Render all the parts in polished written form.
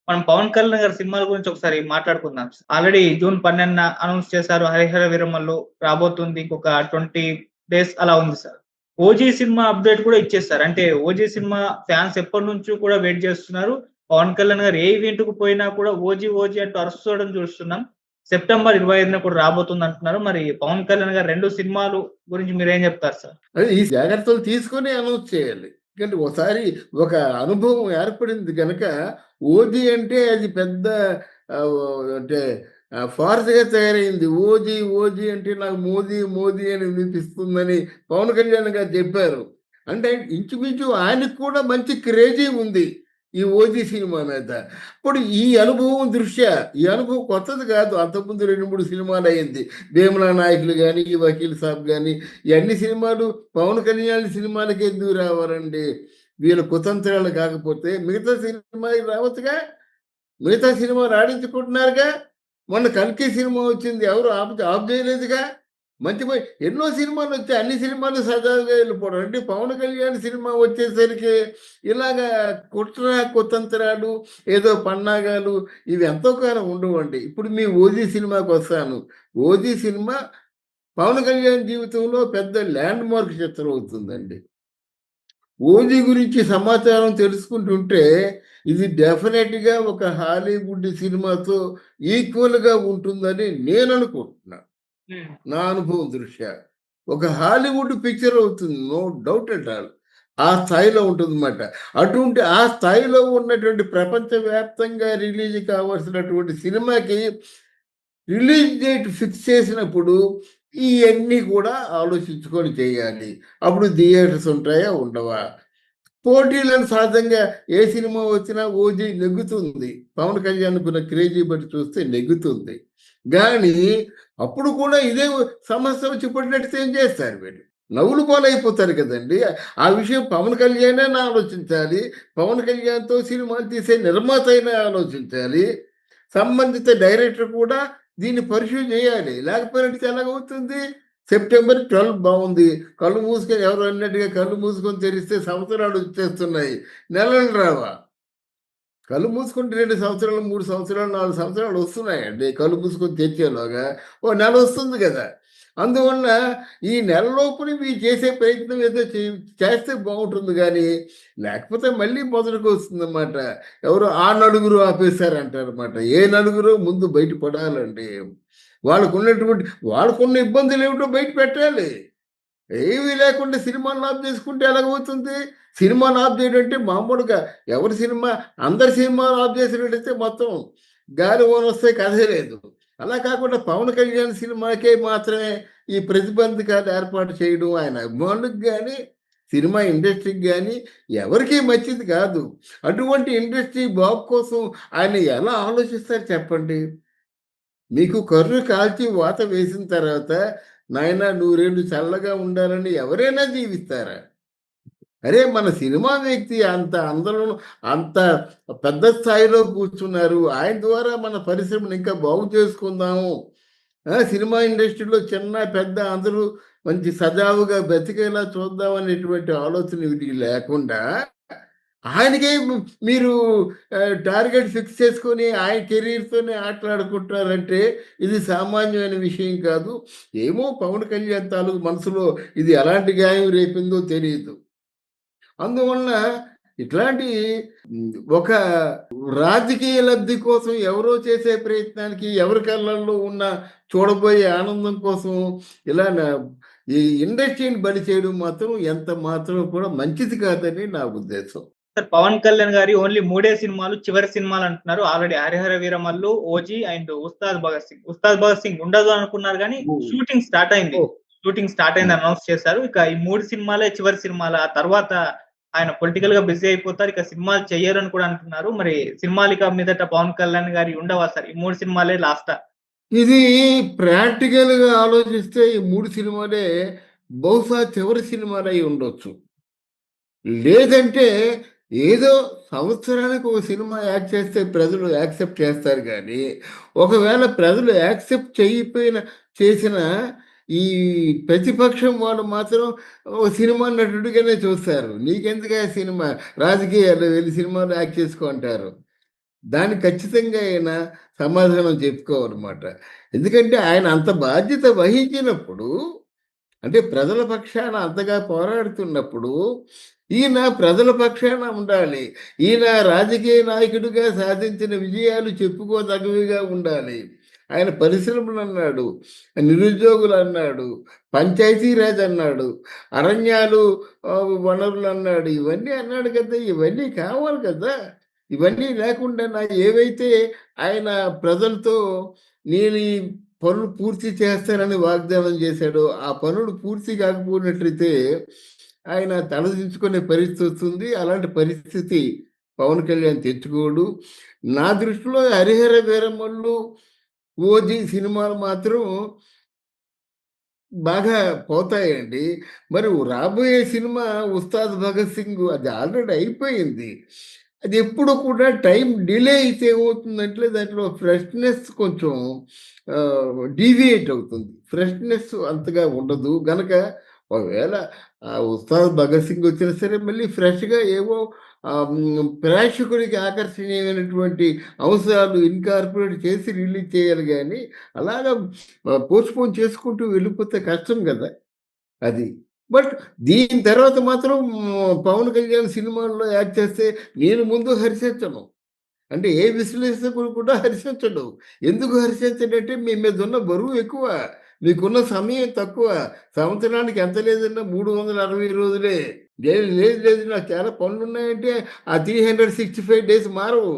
మనం 'పవన్ కళ్యాణ్' గారి సినిమాల గురించి ఒకసారి మాట్లాడుకుందాం. ఆల్రెడీ జూన్ 12న అనౌన్స్ చేశారు. 'హరిహర వీరమల్లు' రాబోతుంది. ఇంకొక 20 డేస్ అలా ఉంది సార్. 'ఓజీ' సినిమా అప్డేట్ కూడా ఇచ్చేసారు. అంటే 'ఓజీ' సినిమా ఫ్యాన్స్ ఎప్పటినుంచో కూడా వెయిట్ చేస్తున్నారు. పవన్ కళ్యాణ్ గారు ఏ ఈవెంట్‌కి పోయినా కూడా 'ఓజీ ఓజీ' అంటూ అరుస్తడం చూస్తున్నాం. సెప్టెంబర్ 25న కూడా రాబోతుందంటున్నారు. మరి పవన్ కళ్యాణ్ గారి 2 సినిమాలు గురించి మీరేం చెప్తారు సార్? అదే ఈ జాగ్రత్తలు తీసుకొని అనౌన్స్ చేయాలి. ఎందుకంటే ఒకసారి ఒక అనుభవం ఏర్పడింది గనక 'ఓజీ' అంటే అది పెద్ద అంటే ఫార్స్‌గా తయారైంది. 'ఓజీ ఓజీ' అంటే నాకు 'మోదీ మోదీ' అని వినిపిస్తుందని పవన్ కళ్యాణ్ గారు చెప్పారు. అంటే ఇంచుమించు ఆయనకు కూడా మంచి క్రేజీ ఉంది ఈ 'ఓజీ' సినిమా మీద. ఇప్పుడు ఈ అనుభవం దృష్ట్యా ఈ అనుభవం కొత్తది కాదు. అంతకుముందు 2, 3 సినిమాలయింది. 'భీమ్లా నాయకులు' గాని, ఈ 'వకీల్ సాబ్' గాని ఈ అన్ని సినిమాలు పవన్ కళ్యాణ్ సినిమాలకి ఎందుకు రావాలండి? వీళ్ళ కుతంత్రాలు కాకపోతే మిగతా సినిమాలకి రావచ్చుగా? మిగతా సినిమాలు ఆడించుకుంటున్నారుగా? మొన్న 'కల్కి' సినిమా వచ్చింది. ఎవరు ఆఫ్ చేయలేదుగా? మంచి ఎన్నో సినిమాలొచ్చాయి. అన్ని సినిమాలు సజావుగా వెళ్ళిపోవడం. అంటే పవన్ కళ్యాణ్ సినిమా వచ్చేసరికి ఇలాగా కుట్ర, కుతంత్రాలు, ఏదో పన్నాగాలు ఇవి ఎంతో కాలం ఉండవండి. ఇప్పుడు మీ 'ఓజీ' సినిమాకొస్తాను. 'ఓజీ' సినిమా పవన్ కళ్యాణ్ జీవితంలో పెద్ద ల్యాండ్ మార్క్ చిత్రం అవుతుందండి. 'ఓజీ' గురించి సమాచారం తెలుసుకుంటుంటే ఇది డెఫినెట్‌గా ఒక హాలీవుడ్ సినిమాతో ఈక్వల్‌గా ఉంటుందని నేననుకుంటున్నా. హ్మ్. నా అనుభవం దృష్ట్యా. ఒక హాలీవుడ్ పిక్చర్ అవుతుంది. No doubt at all. ఆ స్థాయిలో ఉంటుందన్నమాట. అటువంటి ఆ స్థాయిలో ఉన్నటువంటి ప్రపంచవ్యాప్తంగా రిలీజ్ కావాల్సినటువంటి సినిమాకి రిలీజ్ డేట్ ఫిక్స్ చేసినప్పుడు ఇయన్నీ కూడా ఆలోచించుకొని చేయాలి. అప్పుడు థియేటర్స్ ఉంటాయా? ఉండవా? పోటీలను సహజంగా ఏ సినిమా వచ్చినా 'ఓజీ' నెగ్గుతుంది. పవన్ కళ్యాణ్‌కున్న క్రేజీ బట్టి చూస్తే నెగ్గుతుంది. గానీ అప్పుడు కూడా ఇదే సమస్య వచ్చి పడినట్టు ఏం చేస్తారు వీళ్ళు? నవ్వులు పాలైపోతారు కదండీ! ఆ విషయం పవన్ కళ్యాణే ఆలోచించాలి. పవన్ కళ్యాణ్‌తో సినిమాలు తీసే నిర్మాత అయినా ఆలోచించాలి. సంబంధిత డైరెక్టర్ కూడా దీన్ని పరిశీలన చేయాలి. లేకపోయినట్టు ఎలాగవుతుంది? సెప్టెంబర్ 12 బావుంది. కళ్ళు మూసుకొని ఎవరో అన్నట్టుగా కళ్ళు మూసుకొని తెరిస్తే సంవత్సరాలు వచ్చేస్తున్నాయి. నెలలు రావా? కళ్ళు మూసుకుంటే 2 సంవత్సరాలు, 3 సంవత్సరాలు, 4 సంవత్సరాలు వస్తున్నాయండి. కళ్ళు మూసుకొని తెరిచేలోగా. ఓ నెల వస్తుంది గదా! అందువల్ల ఈ నెల లోపున మీరు చేసే ప్రయత్నం ఏదో చేస్తే బావుంటుంది గానీ, లేకపోతే మళ్ళీ మొదటికొస్తుందన్నమాట. ఎవరో ఆ నలుగురు ఆపేశారంటారన్నమాట. ఏ నలుగురో ముందు బయట పడాలండి. వాళ్ళకున్నటువంటి వాళ్ళకున్న ఇబ్బందులేమిటో బయట పెట్టాలి. ఏమీ లేకుండా సినిమాలను ఆఫ్ చేసుకుంటే ఎలాగవుతుంది? సినిమాని ఆఫ్ చేయడం అంటే మామూలుగా ఎవరి సినిమా అందరి సినిమాలు ఆఫ్ చేసినట్టయితే మొత్తం గాలి వానొస్తే కథే లేదు. అలా కాకుండా పవన్ కళ్యాణ్ సినిమాకే మాత్రమే ఈ ప్రతిబంధకాలు ఏర్పాటు చేయడం ఆయన అభిమానులకు గాని, సినిమా ఇండస్ట్రీకి గాని ఎవరికీ మంచిది కాదు. అటువంటి ఇండస్ట్రీ బాగు కోసం ఆయన ఎలా ఆలోచిస్తారు చెప్పండి? మీకు కర్రు కాల్చి వాత వేసిన తర్వాత, నాయనా నూరేళ్ళు చల్లగా ఉండాలని ఎవరైనా దీవిస్తారా? అరే! మన సినిమా వ్యక్తి అంత అందరం అంత పెద్ద స్థాయిలో కూర్చున్నారు. ఆయన ద్వారా మన పరిశ్రమను ఇంకా బాగు చేసుకుందాము. సినిమా ఇండస్ట్రీలో చిన్న, పెద్ద అందరూ మంచి సజావుగా బ్రతికేలా చూద్దాం అనేటువంటి ఆలోచన వీటికి లేకుండా ఆయనకే మీరు టార్గెట్ ఫిక్స్ చేసుకొని ఆయన కెరీర్‌తోనే ఆటలాడుకుంటున్నారంటే ఇది సామాన్యమైన విషయం కాదు. ఏమో పవన్ కళ్యాణ్ తాలూకు మనసులో ఇది ఎలాంటి గాయం రేపిందో తెలీదు. అందువలన ఇట్లాంటి ఒక రాజకీయ లబ్ధి కోసం ఎవరో చేసే ప్రయత్నానికి ఎవరి కళ్ళల్లో ఉన్న చూడబోయే ఆనందం కోసం ఇలా ఈ ఇండస్ట్రీని బలి చేయడం మాత్రం ఎంత మాత్రం కూడా మంచిది కాదని నా ఉద్దేశం. సార్ 'పవన్ కళ్యాణ్' గారి ఓన్లీ 3 సినిమాలు చివరి సినిమాలు అంటున్నారు. Already 'Harihara Veeramallu', 'OG' and 'Ustaad Bhagat Singh'. 'ఉస్తాద్ భగత్ సింగ్' ఉండదు అనుకున్నారు గానీ హ్మ్. షూటింగ్ స్టార్ట్ అయింది. ఓహ్! షూటింగ్ స్టార్ట్ హ్మ్. అయిందని అనౌన్స్ చేశారు. ఇక ఈ 3 సినిమాలే చివరి సినిమాలు. ఆ తర్వాత ఆయన పొలిటికల్‌గా బిజీ అయిపోతారు. ఇక సినిమాలు చెయ్యరని కూడా అంటున్నారు. మరి సినిమాలు ఇక మీదట పవన్ కళ్యాణ్ గారియి ఉండవా సార్? ఈ 3 సినిమాలే లాస్టా? ఇది ప్రాక్టికల్‌గా ఆలోచిస్తే ఈ 3 సినిమాలే బహుశా చివరి సినిమాలై ఉండొచ్చు. లేదంటే ఏదో సంవత్సరానికి ఒక సినిమా యాక్ట్ చేస్తే ప్రజలు యాక్సెప్ట్ చేస్తారు గానీ, ఒకవేళ ప్రజలు యాక్సెప్ట్ చేసిన ఈ ప్రతిపక్షం వాళ్ళు మాత్రం ఓ సినిమా నటుడిగానే చూస్తారు. నీకెందుకయ్యా సినిమా? రాజకీయాల్లో వెళ్లి సినిమాలో యాక్ట్ చేసుకో అంటారు. దానికి ఖచ్చితంగా ఆయన సమాధానం చెప్పుకోవాలన్నమాట. ఎందుకంటే ఆయన అంత బాధ్యత వహించినప్పుడు, అంటే ప్రజల పక్షాన అంతగా పోరాడుతున్నప్పుడు, ఈయన ప్రజల పక్షాన ఉండాలి. ఈయన రాజకీయ నాయకుడిగా సాధించిన విజయాలు చెప్పుకోదగ్గవిగా ఉండాలి. ఆయన పరిశ్రమలన్నాడు, నిరుద్యోగులన్నాడు, పంచాయతీరాజ్ అన్నాడు, అరణ్యాలు వనరులన్నాడు. ఇవన్నీ అన్నాడు కదా! ఇవన్నీ కావాలి కదా! ఇవన్నీ లేకుండా ఏవైతే ఆయన ప్రజలతో నేను ఈ పనులు పూర్తి చేస్తానని వాగ్దానం చేశాడో, ఆ పనులు పూర్తి కాకపోయినట్లయితే ఆయన తలదించుకునే పరిస్థితి వస్తుంది. అలాంటి పరిస్థితి పవన్ కళ్యాణ్ తెచ్చుకోడు. నా దృష్టిలో 'హరిహర వీరమల్లు', 'ఓజీ' సినిమాలు మాత్రం బాగా పోతాయండి. మరి రాబోయే సినిమా 'ఉస్తాద్ భగత్ సింగ్' అది ఆల్రెడీ అయిపోయింది. అది ఎప్పుడు కూడా టైం డిలే అయితే ఏమవుతుందంటే దాంట్లో ఫ్రెష్‌నెస్ కొంచెం డీవియేట్ అవుతుంది. ఫ్రెష్‌నెస్ అంతగా ఉండదు. గనక ఒకవేళ 'ఉస్తాద్ భగత్ సింగ్' వచ్చినా సరే మళ్ళీ ఫ్రెష్‌గా ఏవో ప్రేక్షకుడికి ఆకర్షణీయమైనటువంటి అంశాలు ఇన్కార్పొరేట్ చేసి రిలీజ్ చేయాలి గానీ, అలాగా పోస్ట్‌పోన్ చేసుకుంటూ వెళ్ళిపోతే కష్టం గదా! అది. బట్ దీని తర్వాత మాత్రం పవన్ కళ్యాణ్ సినిమాల్లో యాక్ట్ చేస్తే నేను ముందు హర్షించను. అంటే ఏ విశ్లేషకుడు కూడా హర్షించడు. ఎందుకు హర్షించడంటే మీ మీదున్న బరువు ఎక్కువ. మీకున్న సమయం తక్కువ. సంవత్సరానికి ఎంత లేదన్నా 360 రోజులే. లేదు, లేదు, లేదు నాకు చాలా పనులున్నాయంటే ఆ 365 డేస్ మారవు.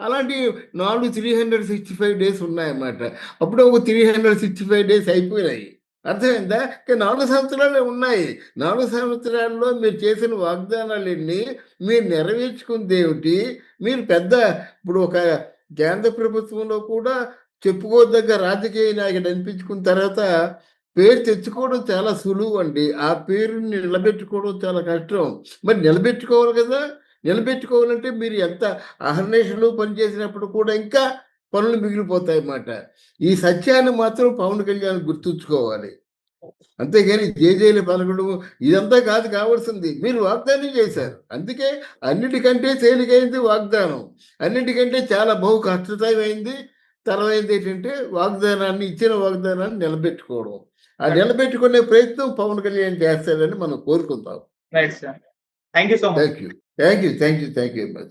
అలాంటి 4 365 డేస్ ఉన్నాయన్నమాట. అప్పుడే ఒక 365 డేస్ అయిపోయినాయి. అర్థమైందా? ఇంకా 4 సంవత్సరాలే ఉన్నాయి. 4 సంవత్సరాల్లో మీరు చేసిన వాగ్దానాలెన్ని? మీరు నెరవేర్చుకుందేమిటి? మీరు పెద్ద ఇప్పుడు ఒక కేంద్ర ప్రభుత్వంలో కూడా చెప్పుకోదగ్గ రాజకీయ నాయకుడు అనిపించుకున్న తర్వాత పేరు తెచ్చుకోవడం చాలా సులువండి. ఆ పేరుని నిలబెట్టుకోవడం చాలా కష్టం. మరి నిలబెట్టుకోవాలి కదా! నిలబెట్టుకోవాలంటే మీరు ఎంత అహర్నిశలు పనిచేసినప్పుడు కూడా ఇంకా పనులు మిగిలిపోతాయన్నమాట. ఈ సత్యాన్ని మాత్రం పవన్ కళ్యాణ్ గుర్తుంచుకోవాలి. అంతేగాని జేజేలు పలకడం ఇదంతా కాదు కావాల్సింది. మీరు వాగ్దానం చేశారు. అందుకే అన్నిటికంటే తేలికైంది వాగ్దానం. అన్నిటికంటే చాలా బహు కష్టతరమైంది. తర్వాతేంటంటే వాగ్దానాన్ని ఇచ్చిన వాగ్దానాన్ని నిలబెట్టుకోవడం. ఆ నిలబెట్టుకునే ప్రయత్నం పవన్ కళ్యాణ్ చేస్తాడని మనం కోరుకుందాం. Right sir. Thank you so much. Thank you. Thank you. Thank you. Thank you very much.